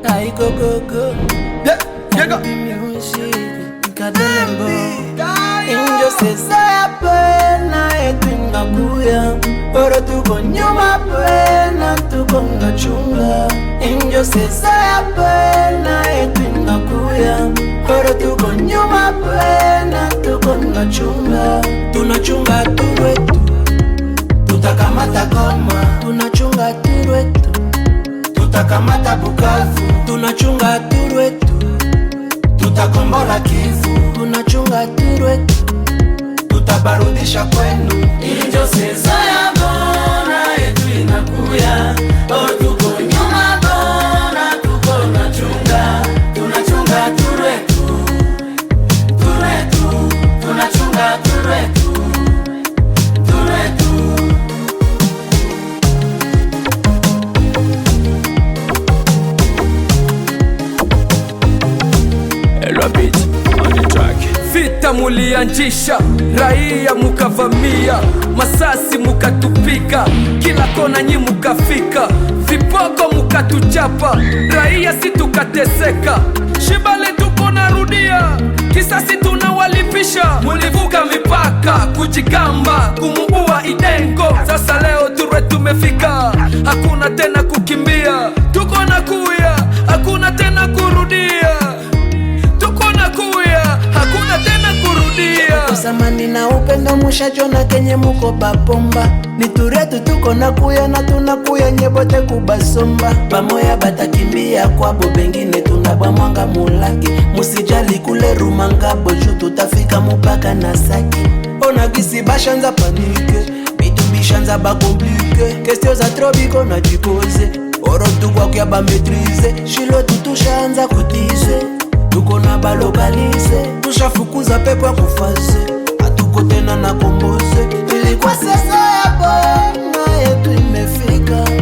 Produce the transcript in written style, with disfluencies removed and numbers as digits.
I go go go. Yeah, go. Music, Kadelembo. Injo sesa pena yetu inakuya. Oro tuko nyuma pena tuko ngachunga. Injo sesa pena yetu inakuya. Oro tuko nyuma pena tuko ngachunga. Tunachunga tuwetu, tutakamata Goma. Tunachunga tuwetu, tutakamata Bukavu. Tunachunga tuwetu, tutakombola Kivu. Tunachunga tuwetu, tutabarudisha kwenu. Injo sesa ya bona yetu inakuya. O tuko nyuma bona tuko nachunga. Tunachunga turetu, turetu. Tunachunga turetu, turetu. Rabbit on the track. Vita mulianjisha, raia mukavamia, masasi mukatupika, kila kona nyi mukafika, vipoko mukatuchapa, raia si tukateseka, shibale tuko narudia, kisasi tunawalipisha. Mulivuka mipaka, kujigamba, kumuua Idengo. Sasa leo Ture tumefika, hakuna tena kukimbia, tuko na kuya, hakuna tena kurudia. Hakuna tena kurudia. Kusamani na upendo mushajona kenye muko bapomba. Ni Turetu tuko na kuya na tunakuya nyebote kubasomba. Bamoya batakimbia kwabo bengine tunabamwanga mulaki. Musijali kule Rumangabo juu tutafika mupaka na Saki. Ona gisi bashanza panike, bitu bishanza bakomplike. Kestio za trobiko na jipose, oro tukwa kia ba metrize. Shilo tutushanza kutize, tuko na balokalize. Tushafukuza pepo ya kufaze, hatuko tena na komboze. Ilikuwa sasa ya bona yetu imefika.